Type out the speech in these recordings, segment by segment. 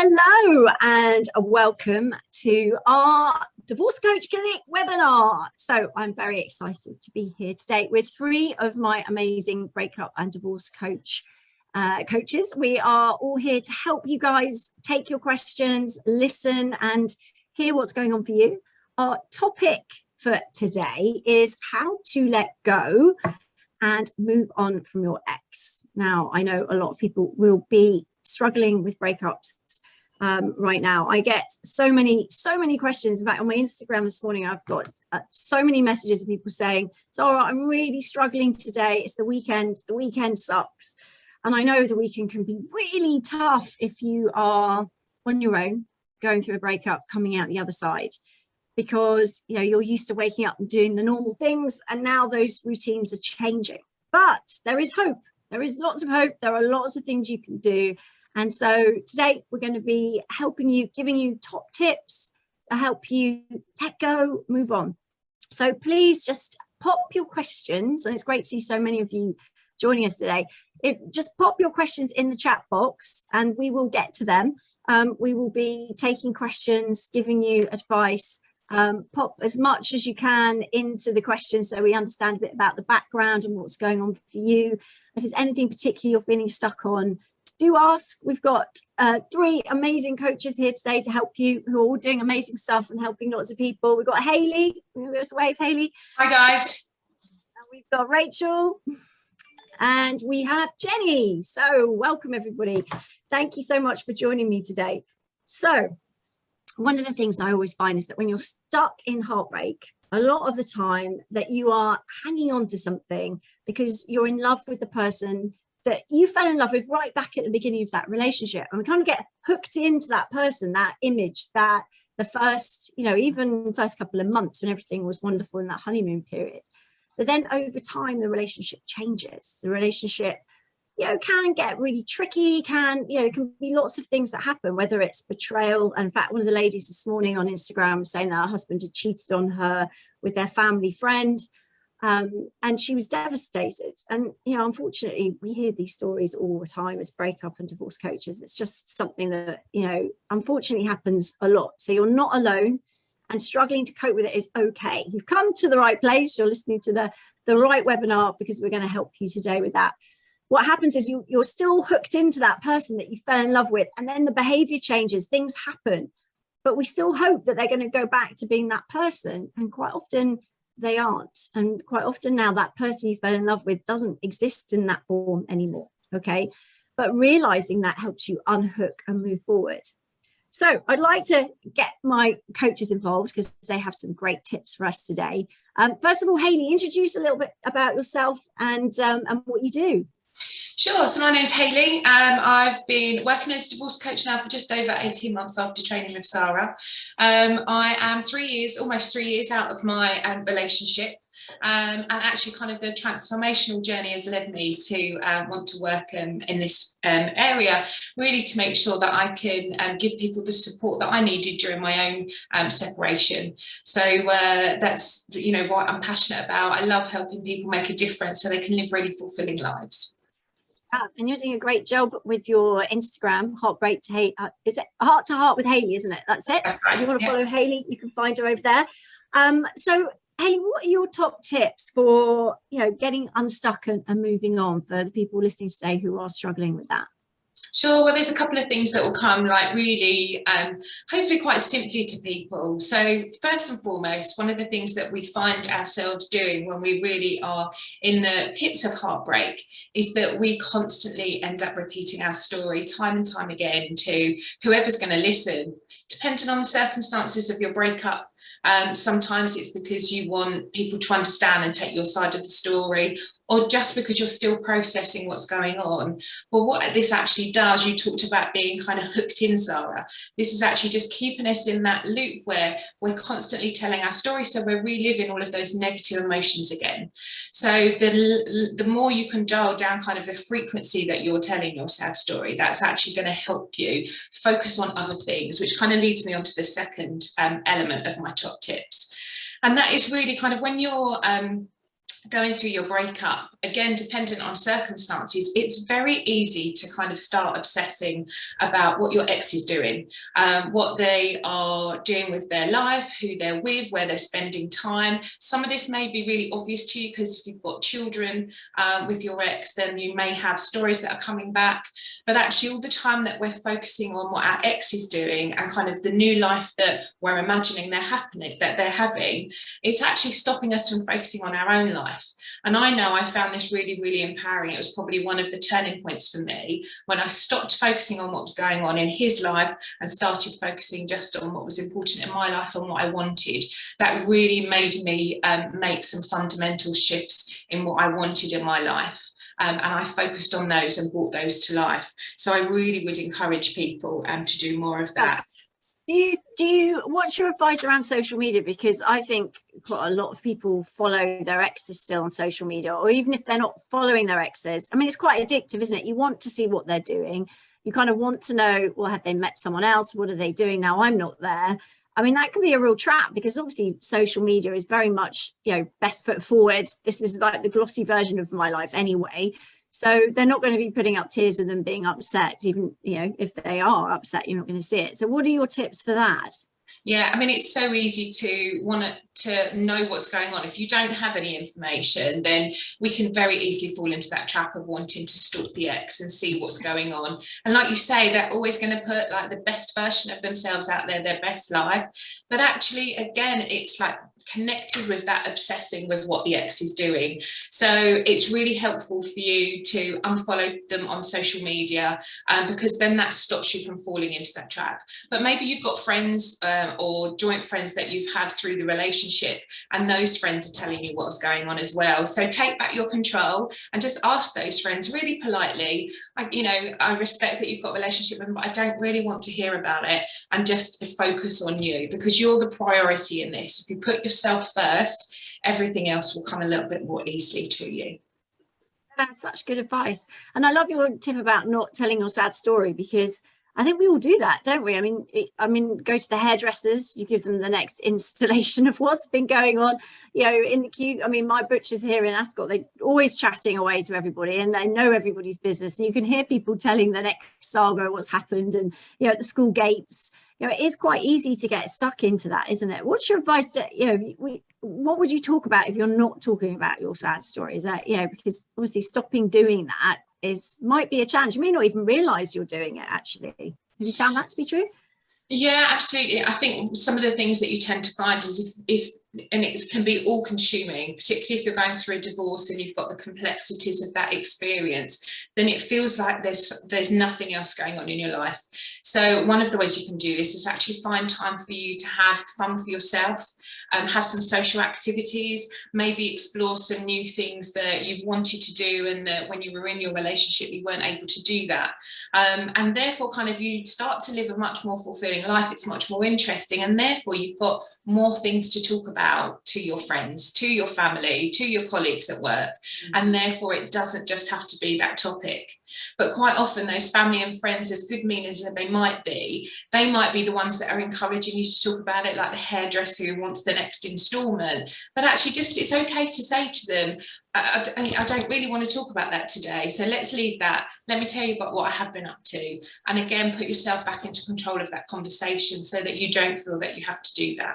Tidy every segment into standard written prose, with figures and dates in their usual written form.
Hello and welcome to our Divorce Coach Clinic webinar. So I'm very excited to be here today with three of my amazing breakup and divorce coaches. We are all here to help you guys take your questions, listen and hear what's going on for you. Our topic for today is how to let go and move on from your ex. Now, I know a lot of people will be struggling with breakups right now. I get so many questions. In fact, on my Instagram this morning, I've got so many messages of people saying, Sara, I'm really struggling today. It's the weekend sucks. And I know the weekend can be really tough if you are on your own, going through a breakup, coming out the other side, because you're used to waking up and doing the normal things, and now those routines are changing. But there is hope. There is lots of hope. There are lots of things you can do. And so today we're going to be helping you, giving you top tips to help you let go, move on. So please just pop your questions, and it's great to see so many of you joining us today. Just pop your questions in the chat box and we will get to them. We will be taking questions, giving you advice. Pop as much as you can into the questions so we understand a bit about the background and what's going on for you. If there's anything particular you're feeling stuck on, do ask. We've got three amazing coaches here today to help you, who are all doing amazing stuff and helping lots of people. We've got Hayley. Give us a wave, Hayley. Hi guys. And we've got Rachel and we have Jenny. So welcome everybody. Thank you so much for joining me today. So one of the things I always find is that when you're stuck in heartbreak, a lot of the time that you are hanging on to something because you're in love with the person that you fell in love with right back at the beginning of that relationship. And we kind of get hooked into that person, that image, that the first, even first couple of months when everything was wonderful in that honeymoon period. But then over time, the relationship changes. The relationship, can get really tricky, can be lots of things that happen, whether it's betrayal. In fact, one of the ladies this morning on Instagram was saying that her husband had cheated on her with their family friend. And she was devastated. And, unfortunately, we hear these stories all the time as breakup and divorce coaches. It's just something that, unfortunately happens a lot. So you're not alone, and struggling to cope with it is okay. You've come to the right place. You're listening to the right webinar, because we're going to help you today with that. What happens is you're still hooked into that person that you fell in love with, and then the behavior changes, things happen, but we still hope that they're going to go back to being that person. And quite often they aren't. And quite often now that person you fell in love with doesn't exist in that form anymore. Okay. But realizing that helps you unhook and move forward. So I'd like to get my coaches involved because they have some great tips for us today. First of all, Hayley, introduce a little bit about yourself and what you do. Sure. So my name's Hayley. I've been working as a divorce coach now for just over 18 months after training with Sara. I am almost 3 years out of my relationship. And actually kind of the transformational journey has led me to want to work in this area, really to make sure that I can give people the support that I needed during my own separation. So that's, what I'm passionate about. I love helping people make a difference so they can live really fulfilling lives. And you're doing a great job with your Instagram, Heartbreak to Hayley. Is it Heart to Heart with Hayley, isn't it? That's it. That's right. If you want to follow Hayley, you can find her over there. So Hayley, what are your top tips for getting unstuck and moving on for the people listening today who are struggling with that? Sure. Well, there's a couple of things that will come really, hopefully quite simply to people. So first and foremost, one of the things that we find ourselves doing when we really are in the pits of heartbreak is that we constantly end up repeating our story time and time again to whoever's going to listen, depending on the circumstances of your breakup. Sometimes it's because you want people to understand and take your side of the story, or just because you're still processing what's going on. But what this actually does, you talked about being kind of hooked in, Sara. This is actually just keeping us in that loop where we're constantly telling our story, so we're reliving all of those negative emotions again. So the more you can dial down kind of the frequency that you're telling your sad story, that's actually going to help you focus on other things, which kind of leads me on to the second element of my top tips. And that is really kind of when you're going through your breakup, again, dependent on circumstances, it's very easy to kind of start obsessing about what your ex is doing, what they are doing with their life, who they're with, where they're spending time. Some of this may be really obvious to you because if you've got children with your ex, then you may have stories that are coming back. But actually, all the time that we're focusing on what our ex is doing and kind of the new life that we're imagining they're having, it's actually stopping us from focusing on our own life. And I know I found this really, really empowering. It was probably one of the turning points for me when I stopped focusing on what was going on in his life and started focusing just on what was important in my life and what I wanted. That really made me make some fundamental shifts in what I wanted in my life. And I focused on those and brought those to life. So I really would encourage people to do more of that. What's your advice around social media? Because I think quite a lot of people follow their exes still on social media, or even if they're not following their exes. I mean, it's quite addictive, isn't it? You want to see what they're doing. You kind of want to know, well, have they met someone else? What are they doing now? I'm not there. I mean, that can be a real trap because obviously social media is very much, best foot forward. This is like the glossy version of my life anyway. So they're not going to be putting up tears of them being upset, even, if they are upset, you're not going to see it. So what are your tips for that? Yeah, I mean, it's so easy to want to know what's going on. If you don't have any information, then we can very easily fall into that trap of wanting to stalk the ex and see what's going on. And like you say, they're always going to put like the best version of themselves out there, their best life. But actually, again, it's like connected with that obsessing with what the ex is doing. So it's really helpful for you to unfollow them on social media because then that stops you from falling into that trap. But maybe you've got friends or joint friends that you've had through the relationship, and those friends are telling you what's going on as well. So take back your control and just ask those friends really politely, I respect that you've got a relationship with them, but I don't really want to hear about it, and just focus on you because you're the priority in this. If you put yourself first, everything else will come a little bit more easily to you. That's such good advice. And I love your tip about not telling your sad story, because I think we all do that, don't we? I mean, go to the hairdressers, you give them the next installation of what's been going on, in the queue. I mean, my butchers here in Ascot, they're always chatting away to everybody and they know everybody's business. And you can hear people telling the next saga what's happened, and, at the school gates. It is quite easy to get stuck into that, isn't it? What's your advice to, what would you talk about if you're not talking about your sad story? Is that, because obviously stopping doing that might be a challenge. You may not even realize you're doing it, actually. Have you found that to be true? Yeah, absolutely. I think some of the things that you tend to find is if and it can be all consuming, particularly if you're going through a divorce and you've got the complexities of that experience, then it feels like there's nothing else going on in your life. So one of the ways you can do this is actually find time for you to have fun for yourself, have some social activities, maybe explore some new things that you've wanted to do and that when you were in your relationship you weren't able to do that, and therefore kind of you start to live a much more fulfilling life. It's much more interesting, and therefore you've got more things to talk about to your friends, to your family, to your colleagues at work, and therefore it doesn't just have to be that topic. But quite often those family and friends, as good meaners as they might be the ones that are encouraging you to talk about it, like the hairdresser who wants the next instalment. But actually just it's okay to say to them, I don't really want to talk about that today, so let's leave that. Let me tell you about what I have been up to. And again, put yourself back into control of that conversation so that you don't feel that you have to do that.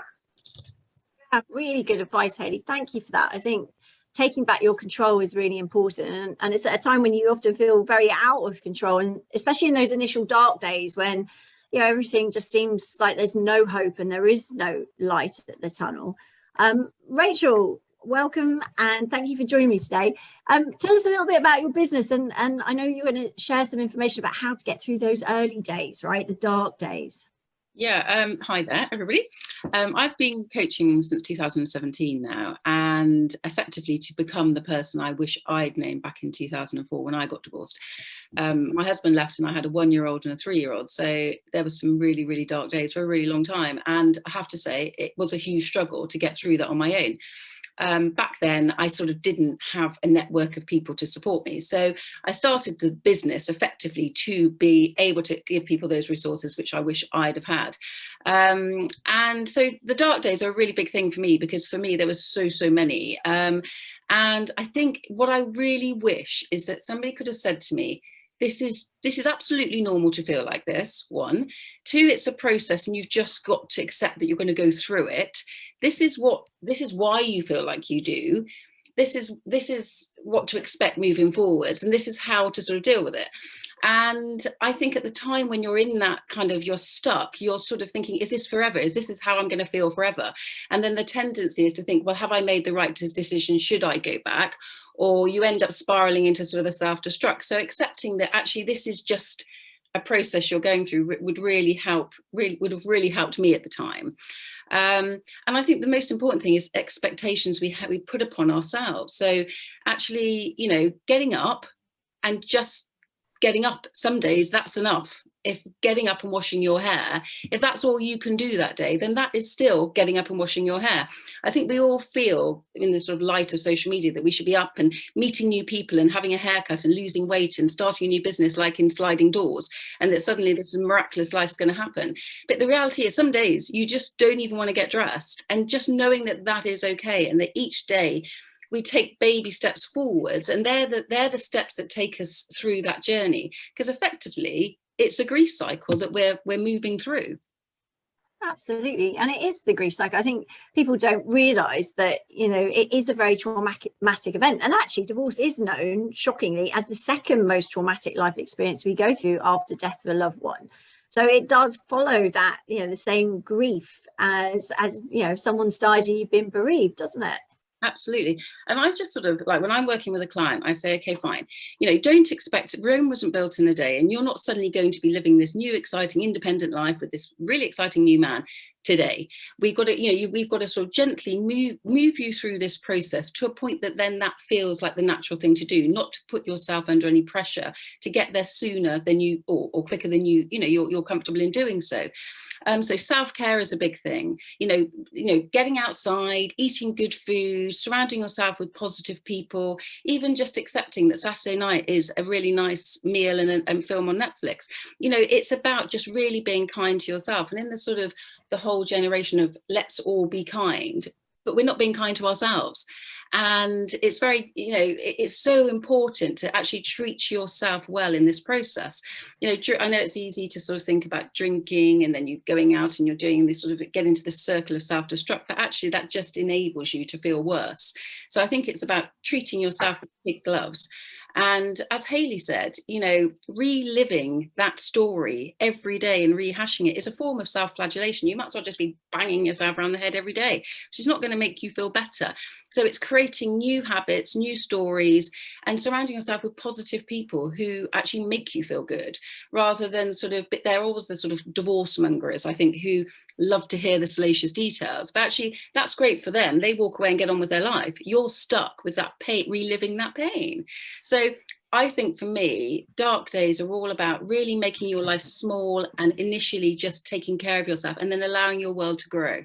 Really good advice, Hayley. Thank you for that. I think taking back your control is really important, and it's at a time when you often feel very out of control, and especially in those initial dark days when everything just seems like there's no hope and there is no light at the tunnel. Rachel, welcome and thank you for joining me today. Tell us a little bit about your business, and I know you're going to share some information about how to get through those early days, right? The dark days. Yeah, hi there, everybody. I've been coaching since 2017 now, and effectively to become the person I wish I'd known back in 2004 when I got divorced. My husband left and I had a 1-year-old and a 3-year-old, so there was some really, really dark days for a really long time, and I have to say it was a huge struggle to get through that on my own. back then I sort of didn't have a network of people to support me. So I started the business effectively to be able to give people those resources, which I wish I'd have had. And so the dark days are a really big thing for me, because for me there was so many. And I think what I really wish is that somebody could have said to me, this is absolutely normal to feel like this, one. Two, it's a process and you've just got to accept that you're going to go through it. This is why you feel like you do. This is what to expect moving forwards, and this is how to sort of deal with it. And I think at the time when you're in that kind of, you're stuck, you're sort of thinking, is this forever? Is how I'm going to feel forever? And then the tendency is to think, well, have I made the right decision? Should I go back? Or you end up spiraling into sort of a self-destruct. So accepting that actually this is just a process you're going through would really help, would have really helped me at the time. And I think the most important thing is expectations we put upon ourselves. So actually, you know, getting up and just getting up, some days that's enough. If getting up and washing your hair, if that's all you can do that day, then that is still getting up and washing your hair. I think we all feel in the sort of light of social media that we should be up and meeting new people and having a haircut and losing weight and starting a new business like in sliding doors, and that suddenly this miraculous life is going to happen. But the reality is some days you just don't even want to get dressed, and just knowing that that is okay, and that each day we take baby steps forwards, and they're the steps that take us through that journey, because effectively it's a grief cycle that we're moving through. Absolutely. And it is the grief cycle. I think people don't realise that, you know, it is a very traumatic event. And actually divorce is known, shockingly, as the second most traumatic life experience we go through after death of a loved one. So it does follow that, you know, the same grief as you know, someone's died and you've been bereaved, doesn't it? Absolutely. And I just sort of like, when I'm working with a client, I say, okay, fine, you know, don't expect, Rome wasn't built in a day, and you're not suddenly going to be living this new, exciting, independent life with this really exciting new man today. We've got to, you know, we've got to sort of gently move you through this process to a point that then that feels like the natural thing to do, not to put yourself under any pressure to get there sooner than you, or quicker than you know, you're comfortable in doing so. So self-care is a big thing, you know, getting outside, eating good food, surrounding yourself with positive people, even just accepting that Saturday night is a really nice meal and a film on Netflix. You know, it's about just really being kind to yourself. And in the sort of the whole generation of let's all be kind, but we're not being kind to ourselves. And it's very, you know, it's so important to actually treat yourself well in this process. You know, I know it's easy to sort of think about drinking and then you're going out and you're doing this sort of, get into this circle of self-destruct, but actually that just enables you to feel worse. So I think it's about treating yourself with kid gloves. And as Hayley said, you know, reliving that story every day and rehashing it is a form of self-flagellation. You might as well just be banging yourself around the head every day, which is not going to make you feel better. So it's creating new habits, new stories, and surrounding yourself with positive people who actually make you feel good, rather than sort of, but they're always the sort of divorce mongers, I think, who love to hear the salacious details, but actually that's great for them. They walk away and get on with their life. You're stuck with that pain, reliving that pain. So I think for me, dark days are all about really making your life small and initially just taking care of yourself, and then allowing your world to grow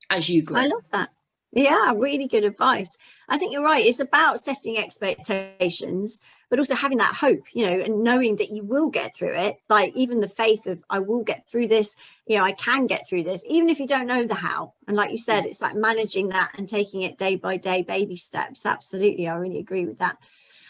as you grow. I love that. Yeah, really good advice. I think you're right. It's about setting expectations, but also having that hope, you know, and knowing that you will get through it. Like even the faith of, I will get through this, you know, I can get through this, even if you don't know the how. And like you said, it's like managing that and taking it day by day, baby steps. Absolutely. I really agree with that.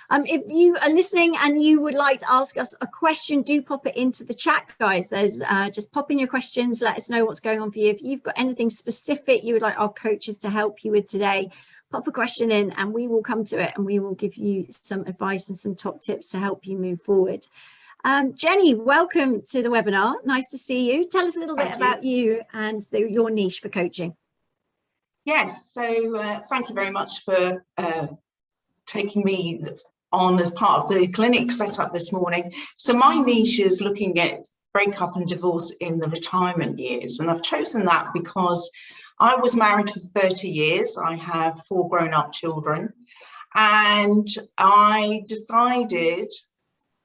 If you are listening and you would like to ask us a question, do pop it into the chat, guys. There's just pop in your questions. Let us know what's going on for you. If you've got anything specific you would like our coaches to help you with today, pop a question in and we will come to it and we will give you some advice and some top tips to help you move forward. Jennie, welcome to the webinar. Nice to see you. Tell us a little bit about you and your niche for coaching. Yes, so thank you very much for taking me on as part of the clinic set up this morning. So my niche is looking at breakup and divorce in the retirement years, and I've chosen that because I was married for 30 years. I have 4 grown-up children, and I decided,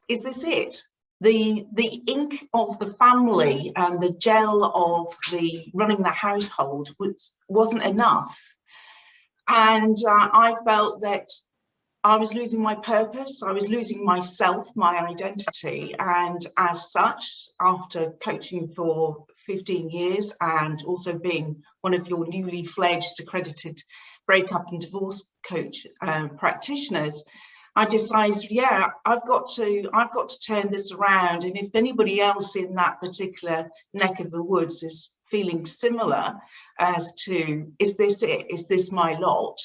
is this it? The ink of the family and the gel of the running the household wasn't enough. And I felt that I was losing my purpose, I was losing myself, my identity. And as such, after coaching for 15 years and also being one of your newly fledged accredited breakup and divorce coach practitioners, I decided, yeah, I've got to turn this around. And if anybody else in that particular neck of the woods is feeling similar as to, is this it? Is this my lot?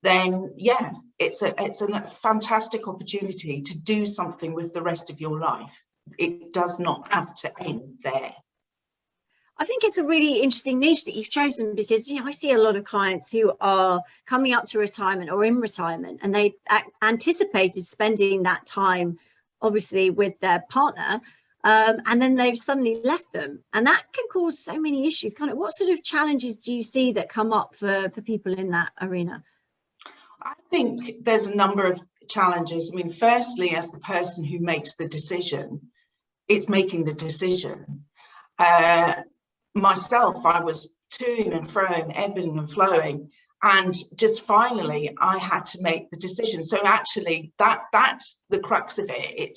Then yeah, it's a fantastic opportunity to do something with the rest of your life. It does not have to end there. I think it's a really interesting niche that you've chosen, because, you know, I see a lot of clients who are coming up to retirement or in retirement, and they anticipated spending that time obviously with their partner, and then they've suddenly left them, and that can cause so many issues. Kind of, what sort of challenges do you see that come up for people in that arena? I think there's a number of challenges. I mean, firstly, as the person who makes the decision, it's making the decision. Myself, I was toing and froing, ebbing and flowing, and just finally I had to make the decision. So actually that's the crux of it.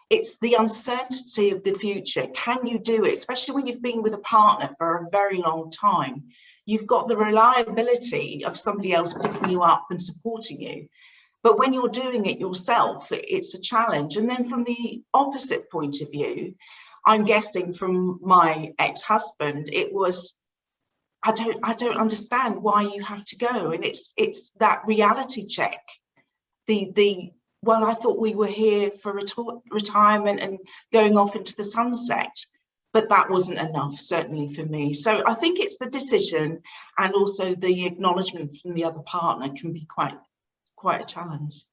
It's the uncertainty of the future. Can you do it? Especially when you've been with a partner for a very long time. You've got the reliability of somebody else picking you up and supporting you. But when you're doing it yourself, it's a challenge. And then from the opposite point of view, I'm guessing from my ex-husband, it was, I don't understand why you have to go. And it's that reality check. Well, I thought we were here for retirement and going off into the sunset, but that wasn't enough, certainly for me. So I think it's the decision, and also the acknowledgement from the other partner can be quite a challenge.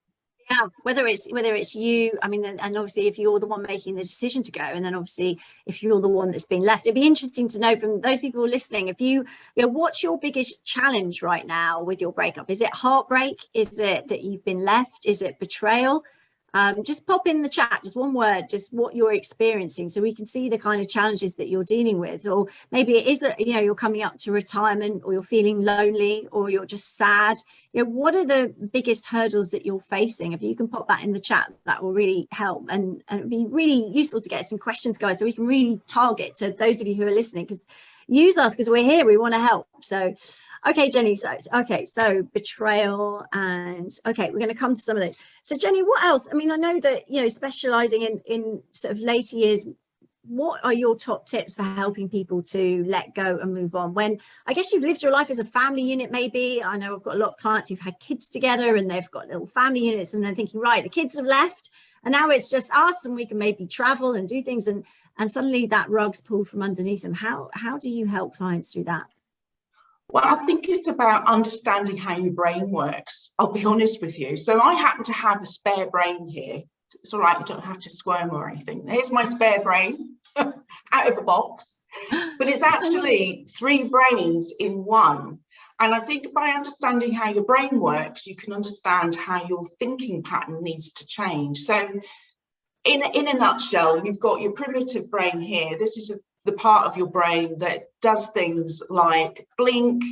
Yeah, whether it's you, I mean, and obviously if you're the one making the decision to go, and then obviously if you're the one that's been left, it'd be interesting to know from those people who are listening, if you know, what's your biggest challenge right now with your breakup? Is it heartbreak? Is it that you've been left? Is it betrayal? Just pop in the chat, just one word, just what you're experiencing, so we can see the kind of challenges that you're dealing with. Or maybe it is that, you know, you're coming up to retirement, or you're feeling lonely, or you're just sad. You know, what are the biggest hurdles that you're facing? If you can pop that in the chat, that will really help, and it'd be really useful to get some questions, guys, so we can really target to those of you who are listening, because use us, because we're here, we want to help. So okay, Jennie, so betrayal, and okay, we're going to come to some of those. So Jennie, what else? I mean, I know that, you know, specializing in sort of later years, what are your top tips for helping people to let go and move on when, I guess, you've lived your life as a family unit? Maybe, I know I've got a lot of clients who've had kids together and they've got little family units, and they're thinking, right, the kids have left and now it's just us, and we can maybe travel and do things, and suddenly that rug's pulled from underneath them. How do you help clients through that? Well, I think it's about understanding how your brain works. I'll be honest with you. So I happen to have a spare brain here. It's all right, you don't have to squirm or anything. Here's my spare brain out of the box. But it's actually 3 brains in one. And I think by understanding how your brain works, you can understand how your thinking pattern needs to change. So in a nutshell, you've got your primitive brain here. This is the part of your brain that does things like blink,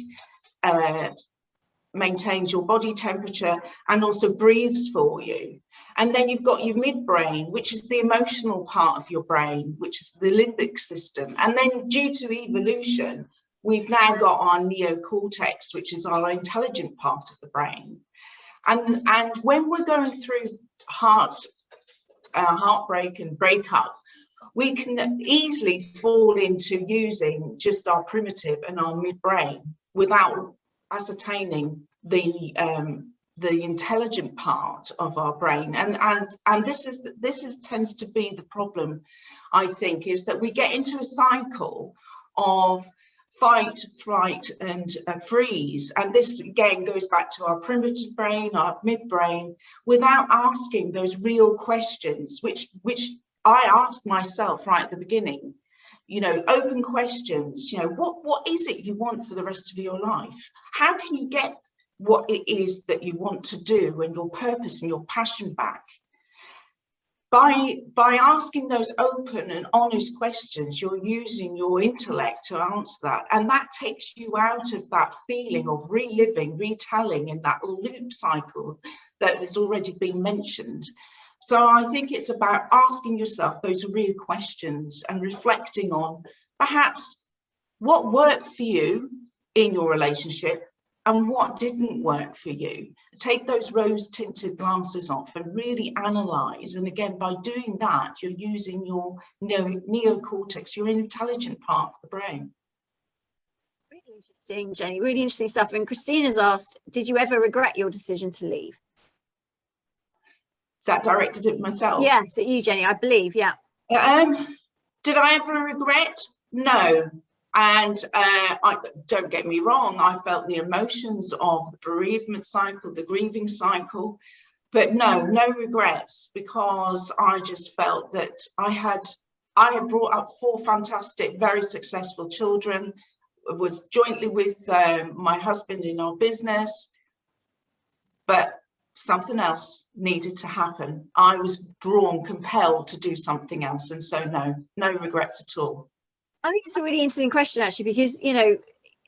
maintains your body temperature, and also breathes for you. And then you've got your midbrain, which is the emotional part of your brain, which is the limbic system. And then due to evolution, we've now got our neocortex, which is our intelligent part of the brain. And when we're going through heartbreak and breakup, we can easily fall into using just our primitive and our midbrain without ascertaining the intelligent part of our brain. And this tends to be the problem, I think, is that we get into a cycle of fight, flight, and freeze. And this again goes back to our primitive brain, our midbrain, without asking those real questions, which I asked myself right at the beginning. You know, open questions. You know, what is it you want for the rest of your life? How can you get what it is that you want to do, and your purpose and your passion back? by asking those open and honest questions, you're using your intellect to answer that, and that takes you out of that feeling of reliving, retelling in that loop cycle that has already been mentioned. So I think it's about asking yourself those real questions and reflecting on perhaps what worked for you in your relationship and what didn't work for you. Take those rose-tinted glasses off and really analyse. And again, by doing that, you're using your neocortex, your intelligent part of the brain. Really interesting, Jennie, really interesting stuff. And Christina's asked, did you ever regret your decision to leave? Is that directed at myself? Yes, at you, Jennie, I believe, yeah. Did I ever regret? No. And don't get me wrong, I felt the emotions of the bereavement cycle, the grieving cycle, but no regrets, because I just felt that I had brought up 4 fantastic, very successful children, was jointly with my husband in our business, but something else needed to happen. I was compelled to do something else, and so no regrets at all. I think it's a really interesting question, actually, because, you know,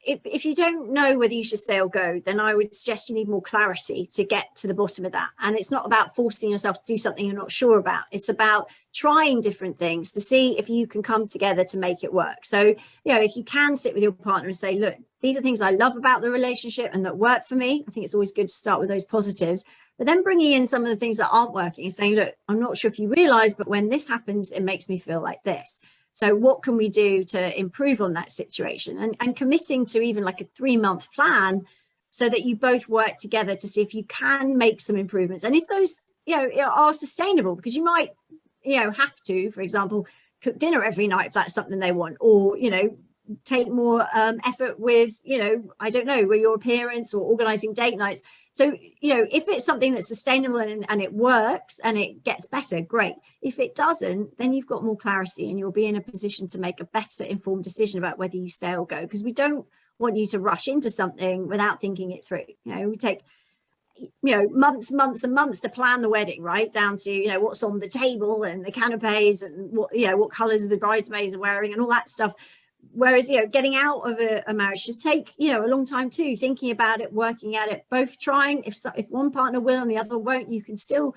if you don't know whether you should stay or go, then I would suggest you need more clarity to get to the bottom of that. And it's not about forcing yourself to do something you're not sure about. It's about trying different things to see if you can come together to make it work. So, you know, if you can sit with your partner and say, look, these are things I love about the relationship and that work for me. I think it's always good to start with those positives, but then bringing in some of the things that aren't working and saying, look, I'm not sure if you realize, but when this happens, it makes me feel like this. So what can we do to improve on that situation? And committing to even like a 3-month plan so that you both work together to see if you can make some improvements. And if those, you know, are sustainable, because you might, you know, have to, for example, cook dinner every night if that's something they want, or, you know, take more effort with, you know, I don't know, with your parents or organizing date nights. So, you know, if it's something that's sustainable and it works and it gets better, great. If it doesn't, then you've got more clarity and you'll be in a position to make a better informed decision about whether you stay or go, because we don't want you to rush into something without thinking it through. You know, we take, you know, months and months to plan the wedding, right down to, you know, what's on the table and the canapes and what, you know, what colors the bridesmaids are wearing and all that stuff. Whereas, you know, getting out of a marriage should take, you know, a long time too, thinking about it, working at it, both trying. If one partner will and the other won't, you can still,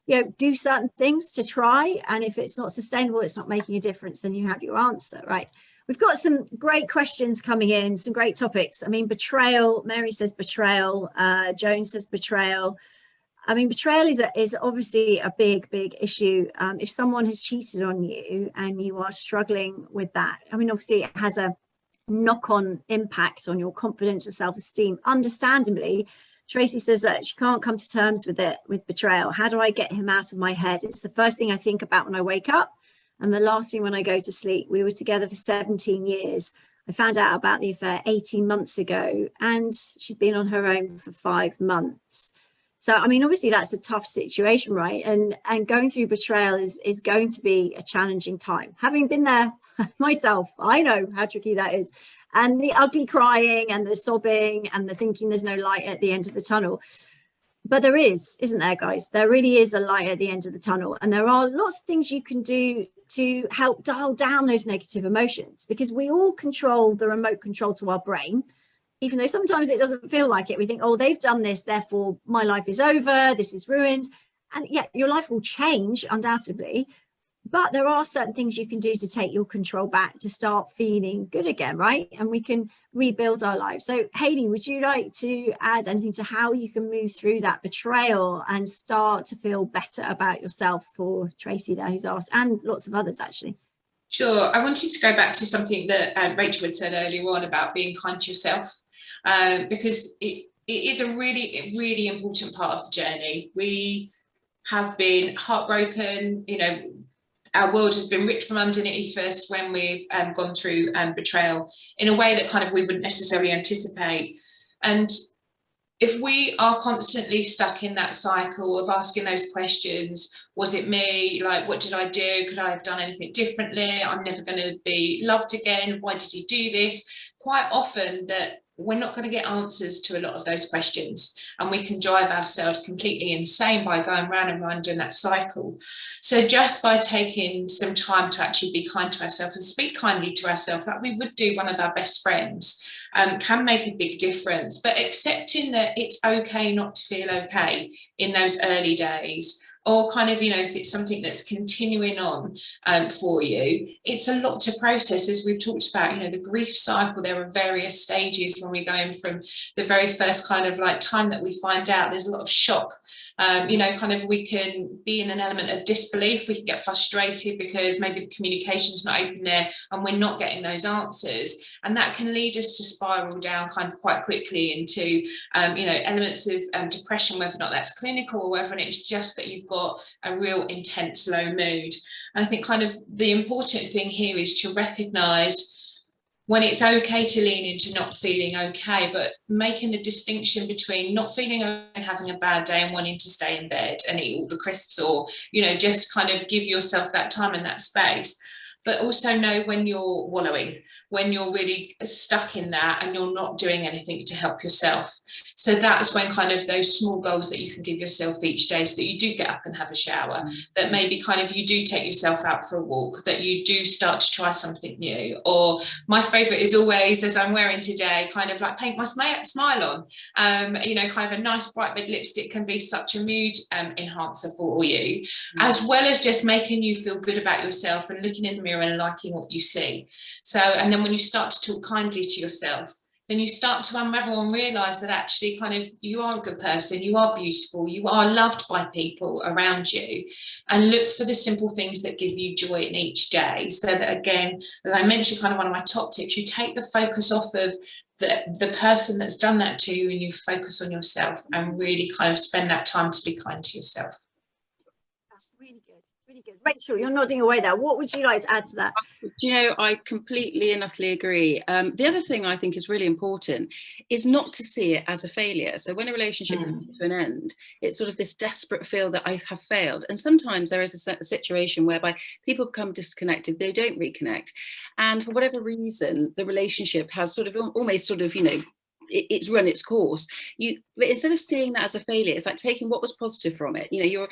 you know, do certain things to try. And if it's not sustainable, it's not making a difference, then you have your answer, right? We've got some great questions coming in, some great topics. I mean, betrayal, Mary says betrayal, Joan says betrayal. I mean, betrayal is obviously a big issue. If someone has cheated on you and you are struggling with that, I mean, obviously it has a knock-on impact on your confidence or self-esteem. Understandably, Tracy says that she can't come to terms with it, with betrayal. How do I get him out of my head? It's the first thing I think about when I wake up and the last thing when I go to sleep. We were together for 17 years. I found out about the affair 18 months ago and she's been on her own for 5 months. So, I mean, obviously that's a tough situation, right? And going through betrayal is going to be a challenging time. Having been there myself, I know how tricky that is. And the ugly crying and the sobbing and the thinking there's no light at the end of the tunnel. But there is, isn't there, guys? There really is a light at the end of the tunnel. And there are lots of things you can do to help dial down those negative emotions, because we all control the remote control to our brain. Even though sometimes it doesn't feel like it, we think, oh, they've done this, therefore my life is over, this is ruined. And yeah, your life will change undoubtedly, but there are certain things you can do to take your control back, to start feeling good again, right? And we can rebuild our lives. So Hayley, would you like to add anything to how you can move through that betrayal and start to feel better about yourself, for Tracy there who's asked, and lots of others actually? Sure. I wanted to go back to something that Rachel had said earlier on about being kind to yourself, because it is a really important part of the journey. We have been heartbroken, you know, our world has been ripped from underneath us when we've gone through betrayal in a way that kind of we wouldn't necessarily anticipate. And if we are constantly stuck in that cycle of asking those questions, was it me? Like, what did I do? Could I have done anything differently? I'm never going to be loved again. Why did you do this? Quite often that we're not going to get answers to a lot of those questions, and we can drive ourselves completely insane by going round and round in that cycle. So just by taking some time to actually be kind to ourselves and speak kindly to ourselves, like we would do one of our best friends, can make a big difference. But accepting that it's okay not to feel okay in those early days, or kind of, you know, if it's something that's continuing on for you, it's a lot to process. As we've talked about, you know, the grief cycle, there are various stages when we're going from the very first kind of like time that we find out. There's a lot of shock, you know, kind of we can be in an element of disbelief, we can get frustrated because maybe the communication's not open there and we're not getting those answers, and that can lead us to spiral down kind of quite quickly into you know, elements of depression, whether or not that's clinical or whether it's just that you've got a real intense low mood. And I think kind of the important thing here is to recognize when it's okay to lean into not feeling okay, but making the distinction between not feeling okay and having a bad day and wanting to stay in bed and eat all the crisps, or, you know, just kind of give yourself that time and that space. But also know when you're wallowing, when you're really stuck in that and you're not doing anything to help yourself. So that's when kind of those small goals that you can give yourself each day, so that you do get up and have a shower, that maybe kind of you do take yourself out for a walk, that you do start to try something new. Or my favourite is always, as I'm wearing today, kind of like paint my smile on. You know, kind of a nice bright red lipstick can be such a mood enhancer for you, as well as just making you feel good about yourself and looking in the mirror and liking what you see. So, and then when you start to talk kindly to yourself, then you start to unravel and realize that actually kind of you are a good person, you are beautiful, you are loved by people around you, and look for the simple things that give you joy in each day. So that, again, as I mentioned, kind of one of my top tips, you take the focus off of the person that's done that to you and you focus on yourself and really kind of spend that time to be kind to yourself. Really good, really good. Rachel, you're nodding away there. What would you like to add to that? Do you know, I completely and utterly agree. The other thing I think is really important is not to see it as a failure. So when a relationship comes to an end, it's sort of this desperate feel that I have failed. And sometimes there is a situation whereby people become disconnected, they don't reconnect. And for whatever reason, the relationship has sort of almost sort of, you know, it's run its course. But instead of seeing that as a failure, it's like taking what was positive from it. You know,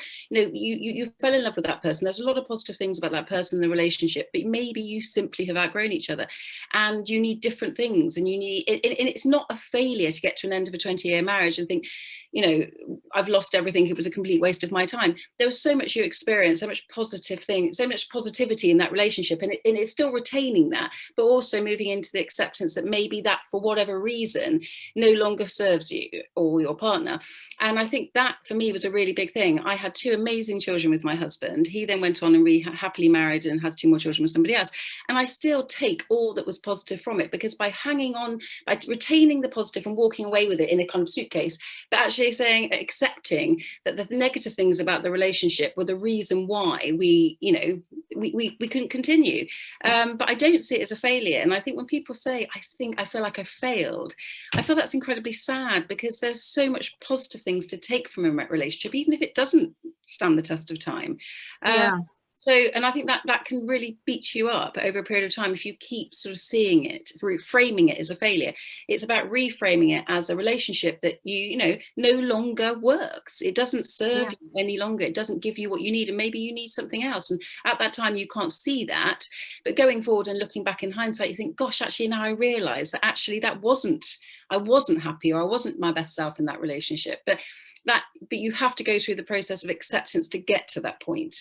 you fell in love with that person. There's a lot of positive things about that person in the relationship, but maybe you simply have outgrown each other, and you need different things. And you need, and it's not a failure to get to an end of a 20-year marriage and think, you know, I've lost everything, it was a complete waste of my time. There was so much you experienced, so much positive thing, so much positivity in that relationship, and it's still retaining that, but also moving into the acceptance that maybe that, for whatever reason, no longer serves you or your partner. And I think that for me was a really big thing. I had 2 amazing children with my husband. He then went on and happily married and has 2 more children with somebody else. And I still take all that was positive from it, because by hanging on, by retaining the positive and walking away with it in a kind of suitcase, but actually saying, accepting that the negative things about the relationship were the reason why we couldn't continue. But I don't see it as a failure. And I think when people say, I feel like I failed, I feel that's incredibly sad, because there's so much positive things to take from a relationship, even if it doesn't stand the test of time. So, and I think that can really beat you up over a period of time if you keep sort of seeing it, framing it as a failure. It's about reframing it as a relationship that you know no longer works. It doesn't serve you any longer. It doesn't give you what you need, and maybe you need something else. And at that time you can't see that, but going forward and looking back in hindsight, you think, gosh, actually now I realise that actually I wasn't happy, or I wasn't my best self in that relationship. But you have to go through the process of acceptance to get to that point.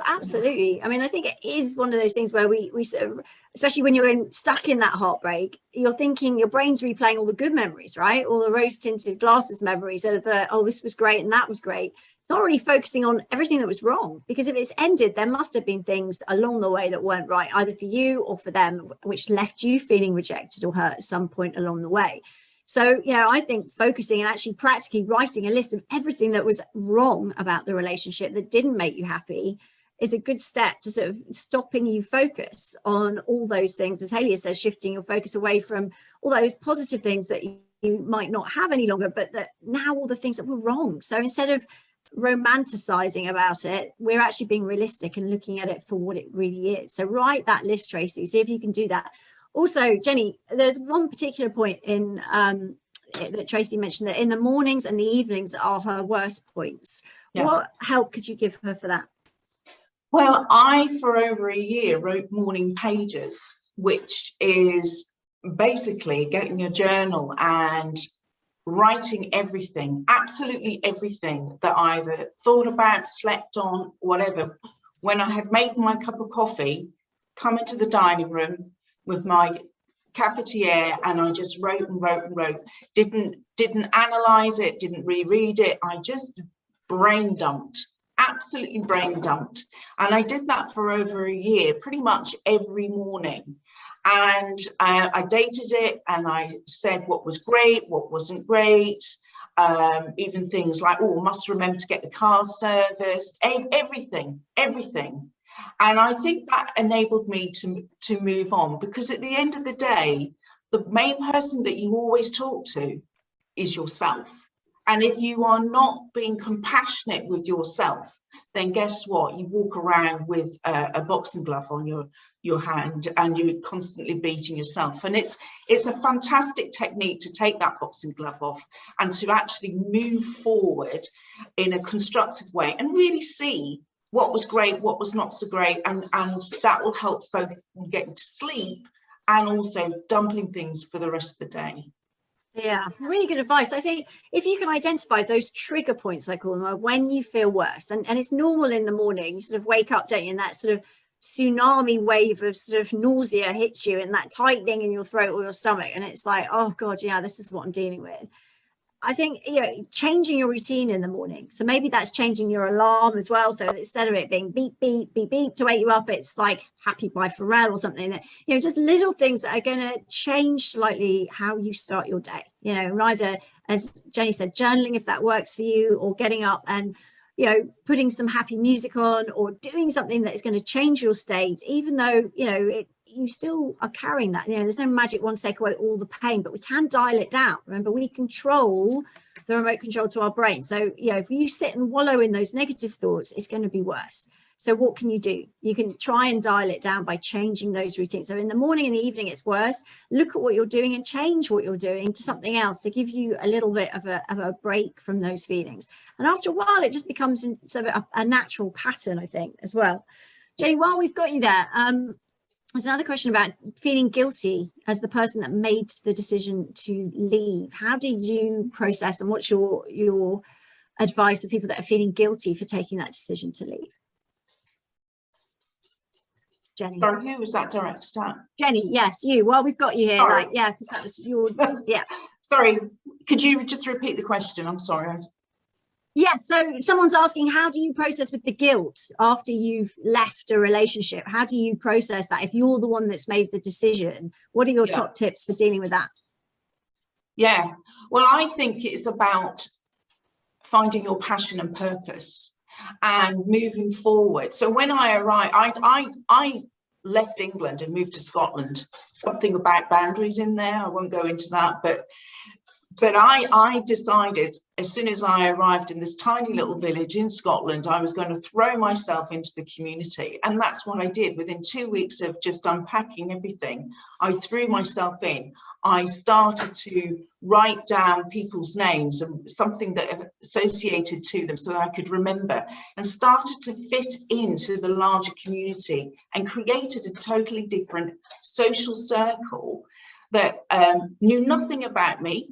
Absolutely. I mean, I think it is one of those things where we sort of, especially when you're stuck in that heartbreak, you're thinking, your brain's replaying all the good memories, right? All the rose-tinted glasses memories of oh, this was great and that was great. It's not really focusing on everything that was wrong, because if it's ended, there must have been things along the way that weren't right, either for you or for them, which left you feeling rejected or hurt at some point along the way. So, you know, I think focusing and actually practically writing a list of everything that was wrong about the relationship that didn't make you happy is a good step to sort of stopping you focus on all those things, as Hayley says, shifting your focus away from all those positive things that you might not have any longer, but that now all the things that were wrong. So instead of romanticizing about it, we're actually being realistic and looking at it for what it really is. So write that list, Tracy, see if you can do that Also, Jennie, there's one particular point in that Tracy mentioned, that in the mornings and the evenings are her worst points. Yeah. What help could you give her for that? Well, I, for over a year, wrote morning pages, which is basically getting a journal and writing everything, absolutely everything that I either thought about, slept on, whatever. When I had made my cup of coffee, come into the dining room with my cafetiere, and I just wrote and wrote and wrote. Didn't analyze it, didn't reread it. I just brain dumped, absolutely brain dumped. And I did that for over a year, pretty much every morning. And I dated it, and I said what was great, what wasn't great, even things like, oh, must remember to get the car serviced, everything. And I think that enabled me to move on, because at the end of the day, the main person that you always talk to is yourself. And if you are not being compassionate with yourself, then guess what? You walk around with a boxing glove on your hand, and you're constantly beating yourself. And it's a fantastic technique to take that boxing glove off and to actually move forward in a constructive way and really see what was great, what was not so great, and that will help both getting to sleep and also dumping things for the rest of the day. Yeah, really good advice. I think if you can identify those trigger points, I call them, when you feel worse, and it's normal in the morning, you sort of wake up, don't you, and that sort of tsunami wave of sort of nausea hits you, and that tightening in your throat or your stomach, and it's like, oh God, yeah, this is what I'm dealing with. I think, changing your routine in the morning. So maybe that's changing your alarm as well. So instead of it being beep, beep, beep, beep to wake you up, it's like Happy by Pharrell or something that, just little things that are going to change slightly how you start your day. Either, as Jennie said, journaling if that works for you, or getting up and, putting some happy music on, or doing something that is going to change your state, even though, you still are carrying that. There's no magic one to take away all the pain, but we can dial it down. Remember, we control the remote control to our brain. So, if you sit and wallow in those negative thoughts, it's going to be worse. So what can you do? You can try and dial it down by changing those routines. So in the morning and the evening, it's worse. Look at what you're doing and change what you're doing to something else to give you a little bit of a break from those feelings. And after a while, it just becomes sort of a natural pattern, I think, as well. Jennie, while we've got you there, there's another question about feeling guilty as the person that made the decision to leave. How did you process, and what's your advice to people that are feeling guilty for taking that decision to leave? Jennie. Sorry, who was that directed at? Jennie, yes, you. Well, we've got you here. Sorry. Because that was your, yeah. Sorry, could you just repeat the question? I'm sorry. Yes, so someone's asking, how do you process with the guilt after you've left a relationship? How do you process that if you're the one that's made the decision? What are your top tips for dealing with that? Yeah, well, I think it's about finding your passion and purpose and moving forward. So when I arrived, I left England and moved to Scotland. Something about boundaries in there. I won't go into that, but I decided as soon as I arrived in this tiny little village in Scotland, I was going to throw myself into the community. And that's what I did. Within 2 weeks of just unpacking everything, I threw myself in. I started to write down people's names and something that associated to them so that I could remember, and started to fit into the larger community and created a totally different social circle that knew nothing about me.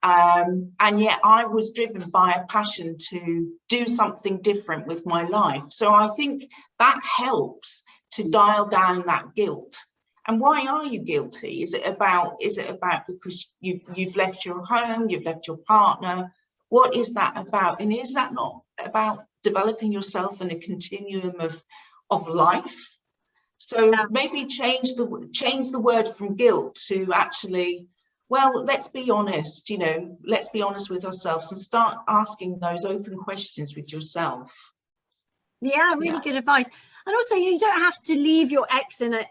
And yet I was driven by a passion to do something different with my life. So I think that helps to dial down that guilt. And why are you guilty? Is it about because you've left your home, you've left your partner? What is that about? And is that not about developing yourself in a continuum of life? So maybe change the word from guilt to actually, well, let's be honest, let's be honest with ourselves and start asking those open questions with yourself. Yeah, really good advice. And also, you don't have to leave your ex in an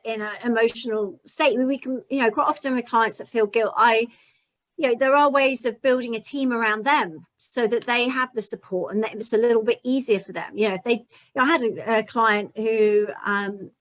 emotional state. I mean, we can, quite often with clients that feel guilt, there are ways of building a team around them so that they have the support and that it's a little bit easier for them. If they, I had a client who,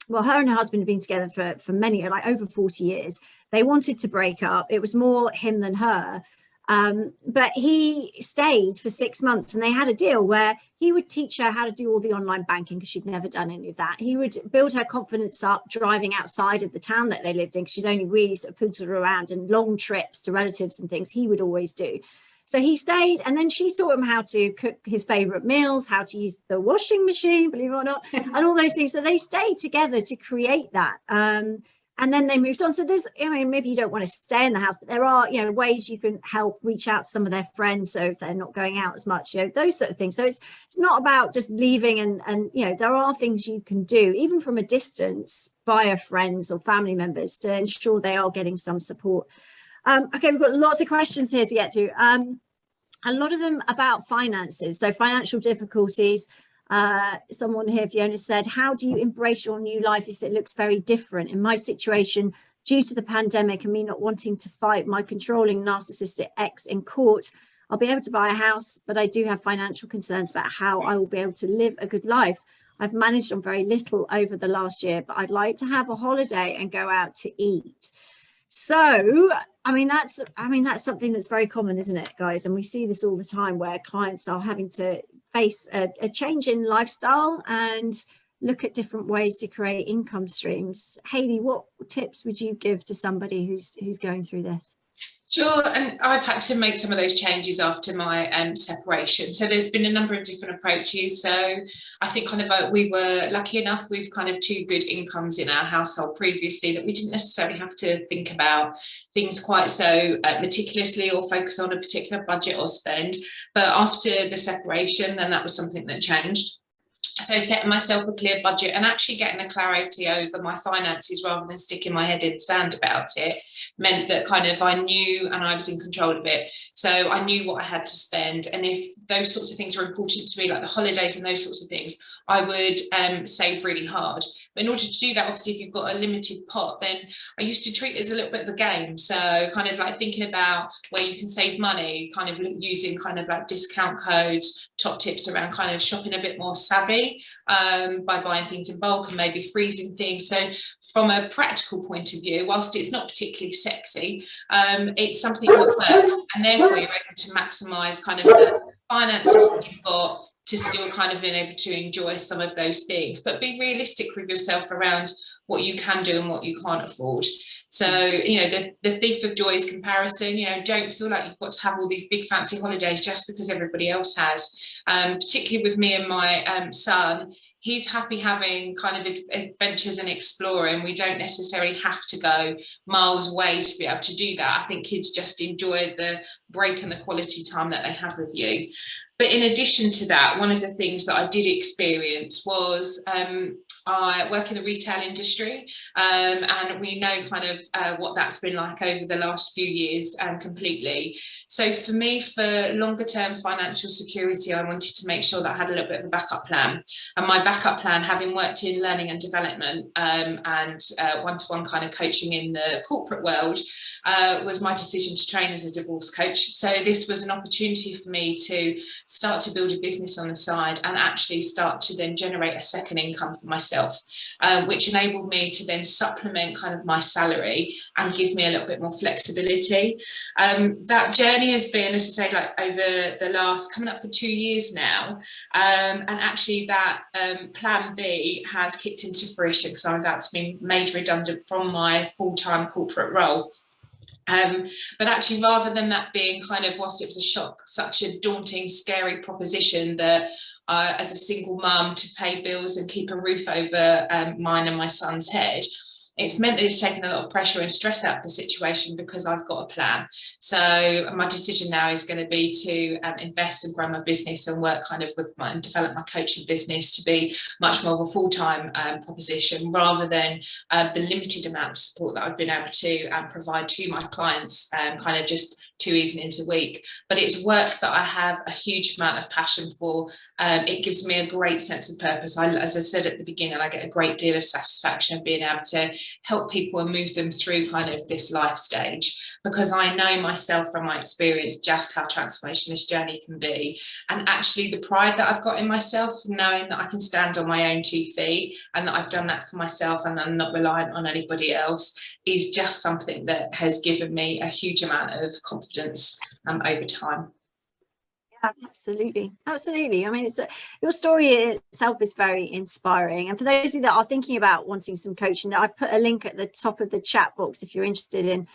well, her and her husband had been together for many, like over 40 years. They wanted to break up. It was more him than her. But he stayed for 6 months, and they had a deal where he would teach her how to do all the online banking because she'd never done any of that. He would build her confidence up driving outside of the town that they lived in, because she'd only really sort of poodled around, and long trips to relatives and things he would always do. So he stayed, and then she taught him how to cook his favorite meals, how to use the washing machine, believe it or not, and all those things. So they stayed together to create that. And then they moved on. So there's, maybe you don't want to stay in the house, but there are, ways you can help reach out to some of their friends. So if they're not going out as much, those sort of things. So it's not about just leaving and there are things you can do, even from a distance, via friends or family members, to ensure they are getting some support. Okay, we've got lots of questions here to get through. A lot of them about finances. So financial difficulties. Someone here, Fiona, said, how do you embrace your new life if it looks very different? In my situation, due to the pandemic and me not wanting to fight my controlling narcissistic ex in court, I'll be able to buy a house, but I do have financial concerns about how I will be able to live a good life. I've managed on very little over the last year, but I'd like to have a holiday and go out to eat. So, that's something that's very common, isn't it, guys? And we see this all the time, where clients are having to face a change in lifestyle and look at different ways to create income streams. Hayley, what tips would you give to somebody who's going through this? Sure, and I've had to make some of those changes after my separation. So there's been a number of different approaches. So I think we were lucky enough with kind of 2 good incomes in our household previously, that we didn't necessarily have to think about things quite so meticulously or focus on a particular budget or spend. But after the separation, then that was something that changed. So setting myself a clear budget and actually getting the clarity over my finances rather than sticking my head in the sand about it meant that I knew and I was in control of it. So I knew what I had to spend. And if those sorts of things were important to me, like the holidays and those sorts of things, I would save really hard. But in order to do that, obviously, if you've got a limited pot, then I used to treat it as a little bit of a game. So thinking about where you can save money, using discount codes, top tips around shopping a bit more savvy by buying things in bulk and maybe freezing things. So from a practical point of view, whilst it's not particularly sexy, it's something that works, and therefore you're able to maximise the finances that you've got to still being able to enjoy some of those things, but be realistic with yourself around what you can do and what you can't afford. So, the thief of joy is comparison. Don't feel like you've got to have all these big fancy holidays just because everybody else has. Particularly with me and my son, he's happy having adventures and exploring. We don't necessarily have to go miles away to be able to do that. I think kids just enjoy the break and the quality time that they have with you. But in addition to that, one of the things that I did experience was I work in the retail industry, and we know what that's been like over the last few years completely. So for me, for longer term financial security, I wanted to make sure that I had a little bit of a backup plan. And my backup plan, having worked in learning and development and one-to-one coaching in the corporate world, was my decision to train as a divorce coach. So this was an opportunity for me to start to build a business on the side and actually start to then generate a second income for myself, which enabled me to then supplement my salary and give me a little bit more flexibility. That journey has been, as I say, over the last coming up for 2 years now, and actually that plan B has kicked into fruition because I'm about to be made redundant from my full-time corporate role. But actually, rather than that being whilst it was a shock, such a daunting, scary proposition that as a single mum to pay bills and keep a roof over mine and my son's head, it's meant that it's taken a lot of pressure and stress out of the situation because I've got a plan. So my decision now is going to be to invest and grow my business and work and develop my coaching business to be much more of a full-time proposition rather than the limited amount of support that I've been able to provide to my clients just 2 evenings a week, but it's work that I have a huge amount of passion for. It gives me a great sense of purpose. As I said at the beginning, I get a great deal of satisfaction of being able to help people and move them through kind of this life stage, because I know myself from my experience just how transformational this journey can be. And actually the pride that I've got in myself, knowing that I can stand on my own 2 feet and that I've done that for myself and I'm not reliant on anybody else, is just something that has given me a huge amount of confidence over time. Yeah, absolutely. I mean, your story itself is very inspiring. And for those of you that are thinking about wanting some coaching, I've put a link at the top of the chat box if you're interested in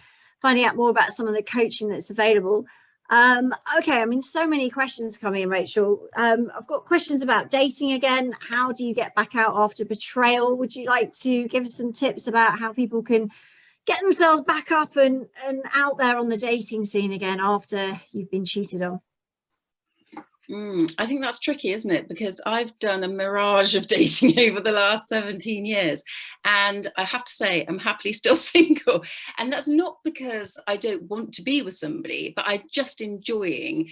finding out more about some of the coaching that's available. Okay, I mean, so many questions coming in, Rachel. I've got questions about dating again. How do you get back out after betrayal? Would you like to give us some tips about how people can get themselves back up and out there on the dating scene again after you've been cheated on? I think that's tricky, isn't it? Because I've done a mirage of dating over the last 17 years. And I have to say, I'm happily still single. And that's not because I don't want to be with somebody, but I'm just enjoying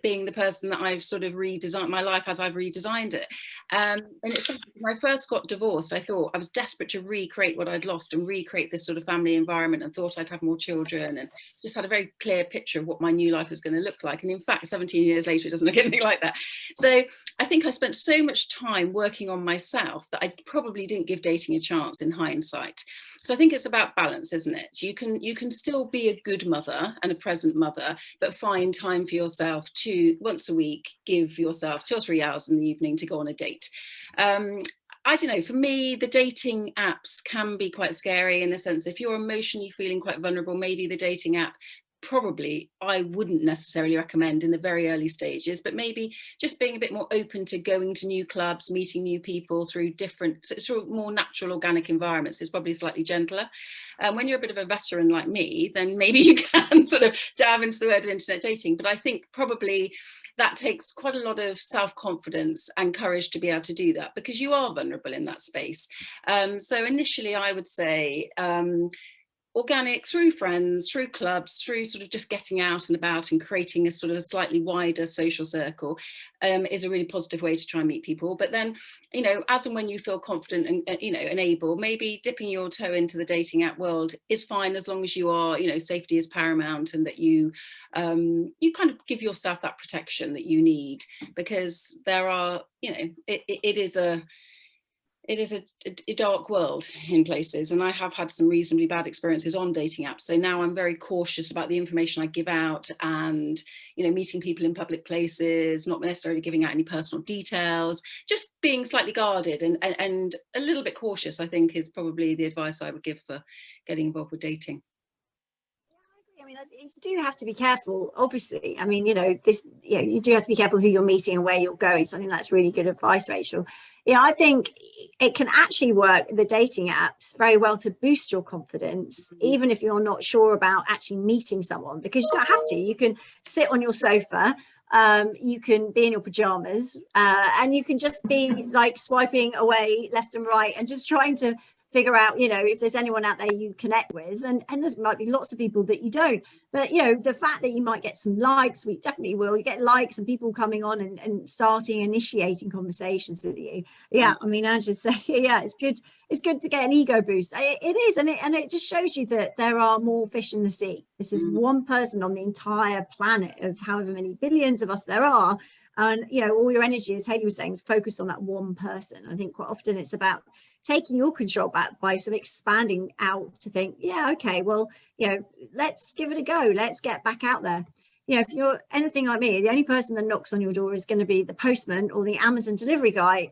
being the person that I've sort of redesigned my life as I've redesigned it. And it's when I first got divorced, I thought I was desperate to recreate what I'd lost and recreate this sort of family environment, and thought I'd have more children, and just had a very clear picture of what my new life was going to look like. And in fact, 17 years later, it doesn't look anything like that. So I think I spent so much time working on myself that I probably didn't give dating a chance in hindsight. So I think it's about balance, isn't it? You can still be a good mother and a present mother, but find time for yourself to once a week give yourself 2 or 3 hours in the evening to go on a date. I don't know, for me, the dating apps can be quite scary in the sense, if you're emotionally feeling quite vulnerable, maybe the dating app probably I wouldn't necessarily recommend in the very early stages, but maybe just being a bit more open to going to new clubs, meeting new people through different sort of more natural organic environments is probably slightly gentler. When you're a bit of a veteran like me, then maybe you can sort of dive into the world of internet dating, but I think probably that takes quite a lot of self-confidence and courage to be able to do that, because you are vulnerable in that space. So initially I would say organic, through friends, through clubs, through sort of just getting out and about and creating a sort of a slightly wider social circle is a really positive way to try and meet people. But then, you know, as and when you feel confident and, you know, and able, maybe dipping your toe into the dating app world is fine, as long as you are, you know, safety is paramount, and that you kind of give yourself that protection that you need, because there are, you know, it is a dark world in places, and I have had some reasonably bad experiences on dating apps. So now I'm very cautious about the information I give out, and, you know, meeting people in public places, not necessarily giving out any personal details, just being slightly guarded and a little bit cautious, I think, is probably the advice I would give for getting involved with dating. I mean, you do have to be careful, obviously. I mean, you know, you do have to be careful who you're meeting and where you're going. So I think that's really good advice, Rachel. Yeah, I think it can actually work, the dating apps, very well to boost your confidence, even if you're not sure about actually meeting someone, because you don't have to. You can sit on your sofa, you can be in your pajamas, and you can just be like swiping away left and right and just trying to figure out, you know, if there's anyone out there you connect with, and there might be lots of people that you don't, but, you know, the fact that you might get some likes, we definitely will, you get likes and people coming on and initiating conversations with you. Yeah, I mean, I just say, yeah, it's good to get an ego boost. It is, and it just shows you that there are more fish in the sea. This is one person on the entire planet of however many billions of us there are. And, you know, all your energy, as Hayley was saying, is focused on that one person. I think quite often it's about taking your control back by sort of expanding out to think, yeah, okay, well, you know, let's give it a go. Let's get back out there. You know, if you're anything like me, the only person that knocks on your door is going to be the postman or the Amazon delivery guy,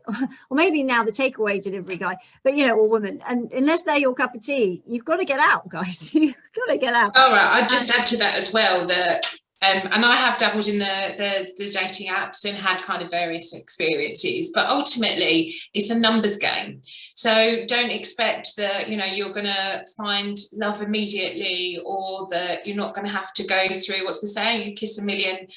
or maybe now the takeaway delivery guy, but, you know, or woman. And unless they're your cup of tea, you've got to get out, guys. You've got to get out. All right, I'd just add to that as well that And I have dabbled in the dating apps and had kind of various experiences, but ultimately it's a numbers game. So don't expect that, you know, you're going to find love immediately, or that you're not going to have to go through, what's the saying, you kiss a million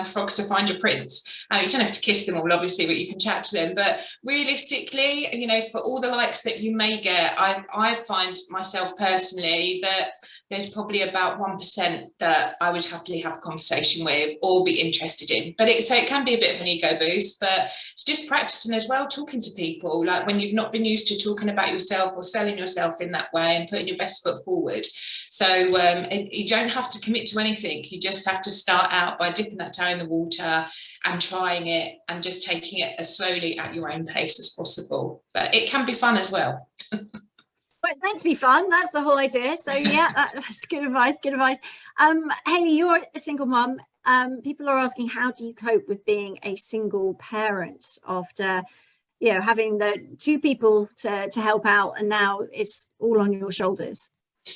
frogs to find your prince. You don't have to kiss them all, obviously, but you can chat to them. But realistically, you know, for all the likes that you may get, I find myself personally that there's probably about 1% that I would happily have a conversation with or be interested in. But so it can be a bit of an ego boost, but it's just practicing as well, talking to people, like when you've not been used to talking about yourself or selling yourself in that way and putting your best foot forward. So you don't have to commit to anything. You just have to start out by dipping that toe in the water and trying it and just taking it as slowly at your own pace as possible. But it can be fun as well. Well, it's meant to be fun. That's the whole idea. So yeah, that's good advice. Good advice. Hayley, you're a single mum. People are asking, how do you cope with being a single parent after, you know, having the two people to help out, and now it's all on your shoulders?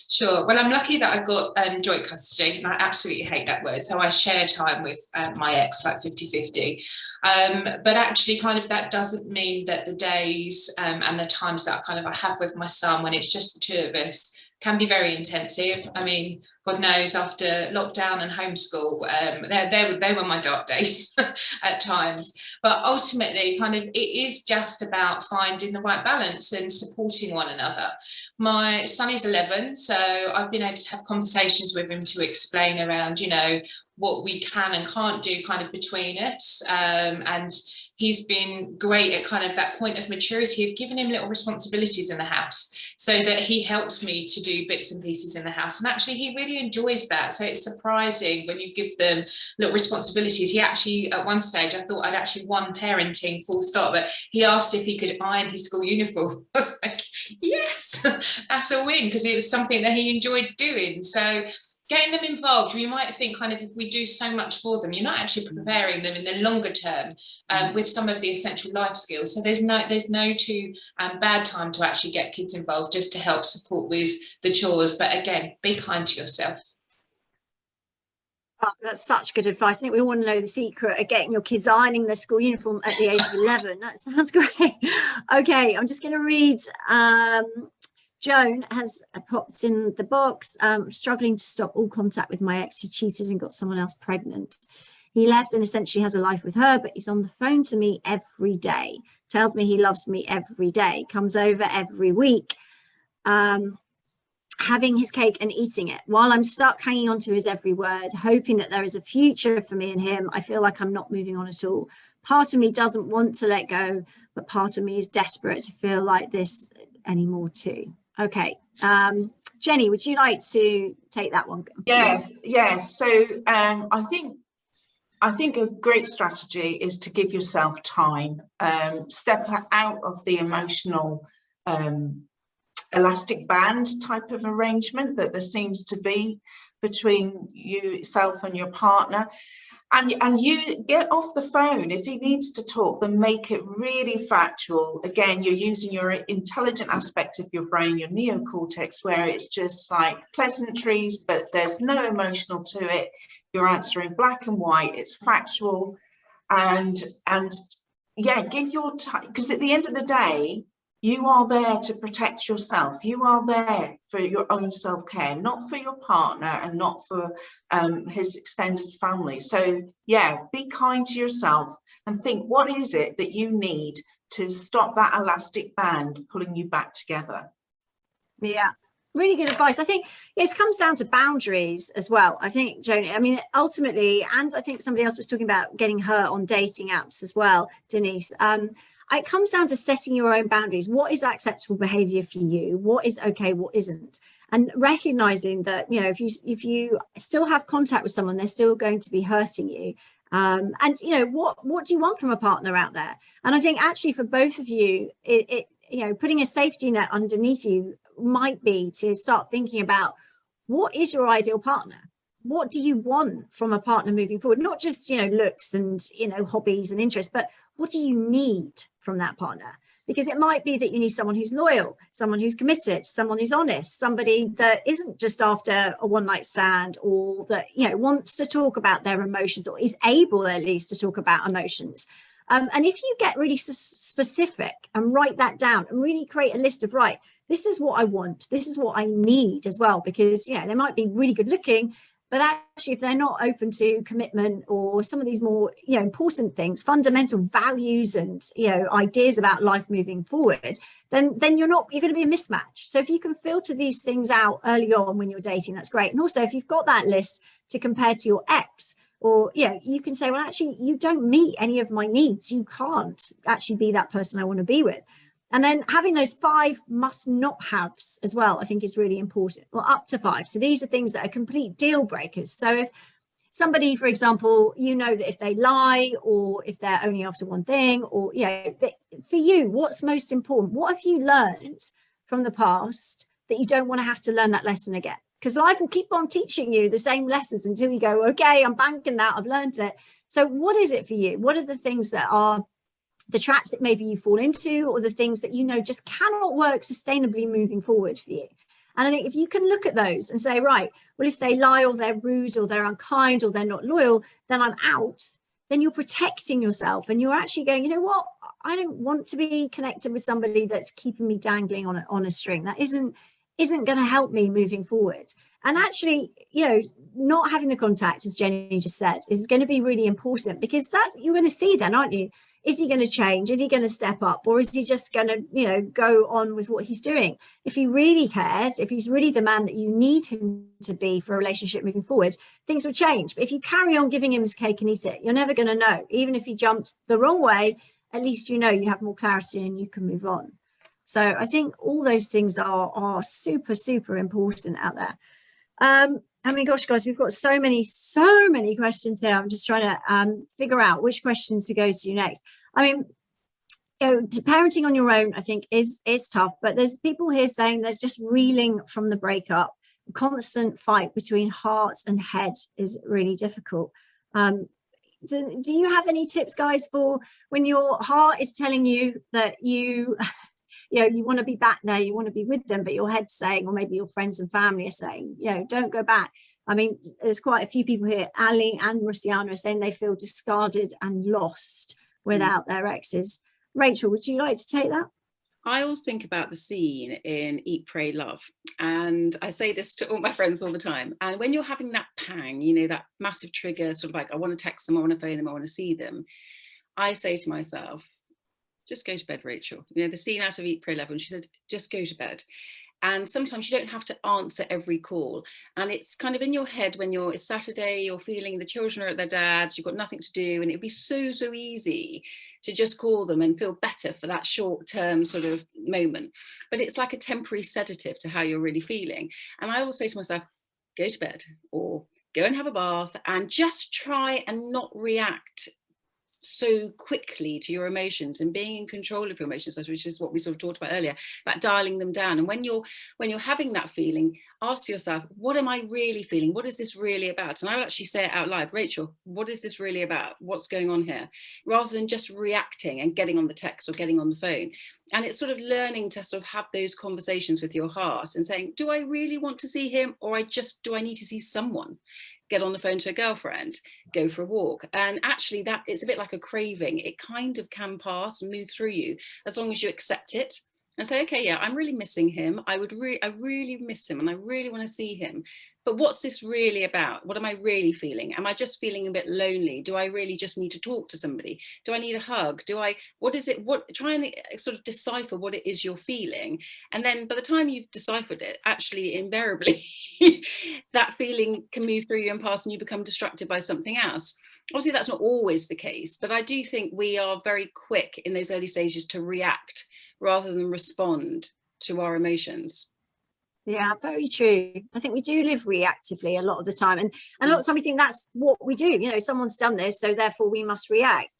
Sure. Well, I'm lucky that I've got joint custody, and I absolutely hate that word. So I share time with my ex, like 50-50. But actually, kind of that doesn't mean that the days and the times that I have with my son, when it's just the two of us, can be very intensive. I mean, God knows, after lockdown and homeschool, they were my dark days at times. But ultimately, kind of, it is just about finding the right balance and supporting one another. My son is 11, so I've been able to have conversations with him to explain around, you know, what we can and can't do kind of between us. And he's been great at kind of that point of maturity of giving him little responsibilities in the house, so that he helps me to do bits and pieces in the house. And actually, he really enjoys that. So it's surprising when you give them little responsibilities. He actually, at one stage, I thought I'd actually won parenting, full stop, but he asked if he could iron his school uniform. I was like, yes, that's a win, because it was something that he enjoyed doing. So getting them involved, you might think kind of, if we do so much for them, you're not actually preparing them in the longer term with some of the essential life skills. So there's no too bad time to actually get kids involved, just to help support with the chores. But again, be kind to yourself. Oh, that's such good advice. I think we want to know the secret of getting your kids ironing their school uniform at the age of 11. That sounds great. Okay, I'm just going to read. Joan has popped in the box. Struggling to stop all contact with my ex, who cheated and got someone else pregnant. He left and essentially has a life with her, but he's on the phone to me every day, tells me he loves me every day, comes over every week, having his cake and eating it. While I'm stuck hanging on to his every word, hoping that there is a future for me and him, I feel like I'm not moving on at all. Part of me doesn't want to let go, but part of me is desperate to feel like this anymore too. Okay, Jennie, would you like to take that one? Yes. So I think a great strategy is to give yourself time, step out of the emotional elastic band type of arrangement that there seems to be between yourself and your partner. And you get off the phone. If he needs to talk, then make it really factual. Again, you're using your intelligent aspect of your brain, your neocortex, where it's just like pleasantries, but there's no emotional to it. You're answering black and white. It's factual. And yeah, give your time, because at the end of the day, you are there to protect yourself. You are there for your own self-care, not for your partner and not for his extended family. So yeah, be kind to yourself and think, what is it that you need to stop that elastic band pulling you back together? Yeah, really good advice. I think it comes down to boundaries as well. I think, Joni, I mean, ultimately, and I think somebody else was talking about getting her on dating apps as well, Denise. It comes down to setting your own boundaries. What is acceptable behavior for you? What is okay? What isn't? And recognizing that, you know, if you still have contact with someone, they're still going to be hurting you. And, you know, what do you want from a partner out there? And I think actually for both of you, you know, putting a safety net underneath you might be to start thinking about, what is your ideal partner? What do you want from a partner moving forward? Not just, you know, looks and, you know, hobbies and interests, but what do you need from that partner? because it might be that you need someone who's loyal, someone who's committed, someone who's honest, somebody that isn't just after a one-night stand, or that, you know, wants to talk about their emotions, or is able at least to talk about emotions. And if you get really specific and write that down and really create a list of, right, this is what I want, this is what I need as well, because, you know, they might be really good looking, but actually if they're not open to commitment or some of these more, you know, important things, fundamental values and, you know, ideas about life moving forward, then you're going to be a mismatch. So if you can filter these things out early on when you're dating, that's great. And also if you've got that list to compare to your ex, or, you know, you can say, well, actually, you don't meet any of my needs. You can't actually be that person I want to be with. And then having those 5 must not haves as well, I think is really important, or up to 5. So these are things that are complete deal breakers. So if somebody, for example, you know that if they lie, or if they're only after one thing, or, you know, for you, what's most important? What have you learned from the past that you don't want to have to learn that lesson again? Because life will keep on teaching you the same lessons until you go, okay, I'm banking that, I've learned it. So what is it for you? What are the things that are the traps that maybe you fall into, or the things that you know just cannot work sustainably moving forward for you? And I think if you can look at those and say, right, well, if they lie, or they're rude, or they're unkind, or they're not loyal, then I'm out. Then you're protecting yourself, and you're actually going, you know what, I don't want to be connected with somebody that's keeping me dangling on a string. That isn't going to help me moving forward. And actually, you know, not having the contact, as Jennie just said, is going to be really important, because that's, you're going to see then, aren't you? Is he going to change? Is he going to step up? Or is he just going to, you know, go on with what he's doing? If he really cares, if he's really the man that you need him to be for a relationship moving forward, things will change. But if you carry on giving him his cake and eat it, you're never going to know. Even if he jumps the wrong way, at least you know you have more clarity and you can move on. So I think all those things are super, super important out there. I mean, gosh, guys, we've got so many questions here. I'm just trying to figure out which questions to go to next. I mean, you know, parenting on your own, I think, is tough. But there's people here saying there's just reeling from the breakup. A constant fight between heart and head is really difficult. Do you have any tips, guys, for when your heart is telling you that you know, you want to be back there, you want to be with them, but your head's saying, or maybe your friends and family are saying, you know, don't go back. I mean, there's quite a few people here, Ali and Rustiana, are saying they feel discarded and lost without their exes. Rachel, would you like to take that? I always think about the scene in Eat, Pray, Love. And I say this to all my friends all the time. And when you're having that pang, you know, that massive trigger, sort of like, I want to text them, I want to phone them, I want to see them, I say to myself, just go to bed, Rachel. You know, the scene out of Eat, Pray, Love, and she said, just go to bed. And sometimes you don't have to answer every call. And it's kind of in your head when it's Saturday, you're feeling the children are at their dad's, you've got nothing to do. And it'd be so easy to just call them and feel better for that short term sort of moment. But it's like a temporary sedative to how you're really feeling. And I always say to myself, go to bed, or go and have a bath, and just try and not react so quickly to your emotions, and being in control of your emotions, which is what we sort of talked about earlier, about dialing them down. And when you're having that feeling, ask yourself, what am I really feeling? What is this really about? And I will actually say it out loud, Rachel, what is this really about? What's going on here? Rather than just reacting and getting on the text or getting on the phone. And it's sort of learning to sort of have those conversations with your heart and saying, do I really want to see him, or do I need to see someone? Get on the phone to a girlfriend, go for a walk. And actually that it's a bit like a craving. It kind of can pass and move through you as long as you accept it and say, okay, yeah, I'm really missing him. I really miss him and I really want to see him. But what's this really about? What am I really feeling? Am I just feeling a bit lonely? Do I really just need to talk to somebody? Do I need a hug? What is it? Try and sort of decipher what it is you're feeling. And then by the time you've deciphered it, actually invariably that feeling can move through you and pass, and you become distracted by something else. Obviously that's not always the case, but I do think we are very quick in those early stages to react rather than respond to our emotions. Yeah, very true. I think we do live reactively a lot of the time. And a lot of the time we think that's what we do. You know, someone's done this, so therefore we must react.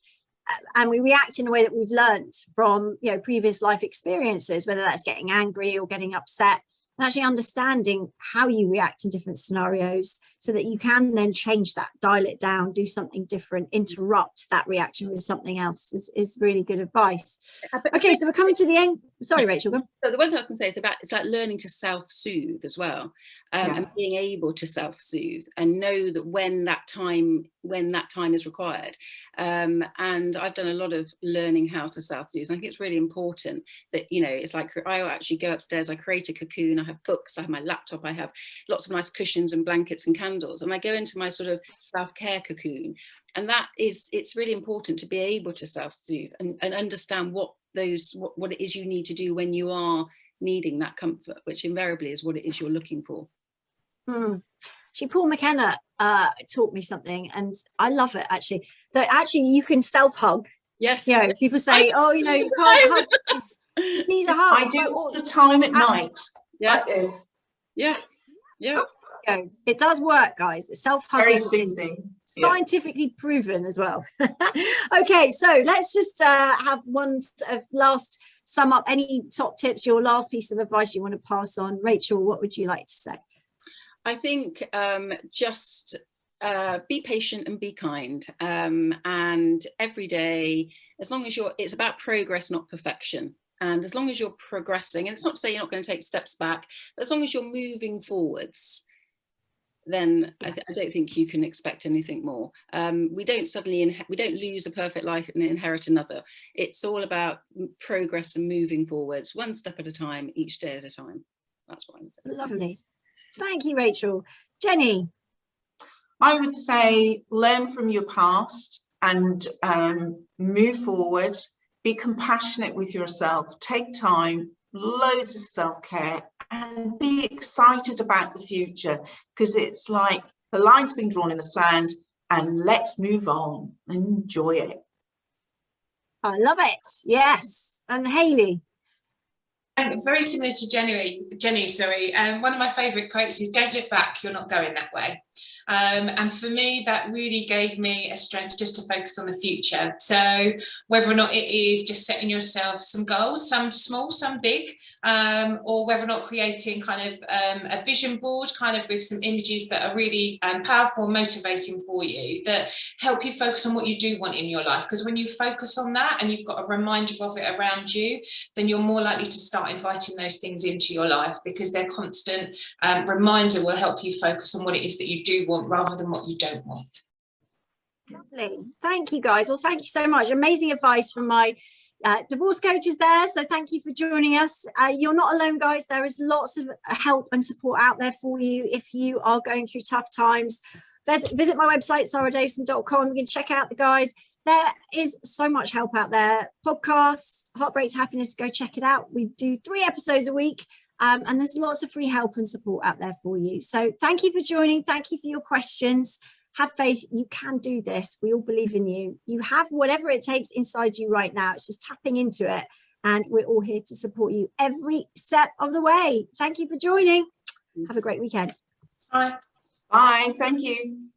And we react in a way that we've learned from, you know, previous life experiences, whether that's getting angry or getting upset. and actually understanding how you react in different scenarios so that you can then change that, dial it down, do something different, interrupt that reaction with something else is really good advice. Okay, so we're coming to the end. Sorry, Rachel, go on. So the one thing I was going to say is it's like learning to self-soothe as well, and being able to self-soothe and know that when that time is required. And I've done a lot of learning how to self-soothe. I think it's really important that, you know, it's like I actually go upstairs, I create a cocoon, I have books, I have my laptop, I have lots of nice cushions and blankets and candles, and I go into my sort of self-care cocoon. And it's really important to be able to self-soothe and understand what it is you need to do when you are needing that comfort, which invariably is what it is you're looking for. Paul McKenna taught me something, and I love it actually, that actually you can self-hug. Yes. You know, people say, oh, you know, you can't hug, you need a hug. I do all the time at night. Yes. Like this. Yeah. Yeah. It does work, guys. Self-hugging. Very soothing. Scientifically proven as well. Okay, so let's just have one sort of last sum up, any top tips, your last piece of advice you want to pass on. Rachel, what would you like to say? I think just be patient and be kind, and every day, as long as it's about progress, not perfection. And as long as you're progressing, and it's not to say you're not going to take steps back, but as long as you're moving forwards, then I don't think you can expect anything more. We don't we don't lose a perfect life and inherit another. It's all about progress and moving forwards, one step at a time, each day at a time. That's what I'm saying. Lovely. Thank you, Rachel. Jennie? I would say learn from your past and move forward. Be compassionate with yourself. Take time, loads of self-care, and be excited about the future, because it's like the line's been drawn in the sand, and let's move on and enjoy it. I love it. Yes. And Hayley? Very similar to Jennie. One of my favourite quotes is, "Don't look back, you're not going that way." And for me, that really gave me a strength just to focus on the future. So whether or not it is just setting yourself some goals, some small, some big, or whether or not creating kind of a vision board kind of with some images that are really powerful and motivating for you, that help you focus on what you do want in your life. Because when you focus on that and you've got a reminder of it around you, then you're more likely to start inviting those things into your life, because their constant reminder will help you focus on what it is that you do want rather than what you don't want. Lovely. Thank you, guys. Well, thank you so much. Amazing advice from my divorce coaches there. So thank you for joining us. You're not alone, guys. There is lots of help and support out there for you if you are going through tough times. Visit my website, saradavison.com. You can check out the guys. There is so much help out there. Podcasts, Heartbreak to Happiness, go check it out. We do 3 episodes a week. And there's lots of free help and support out there for you. So thank you for joining. Thank you for your questions. Have faith. You can do this. We all believe in you. You have whatever it takes inside you right now. It's just tapping into it. And we're all here to support you every step of the way. Thank you for joining. Have a great weekend. Bye. Bye. Thank you.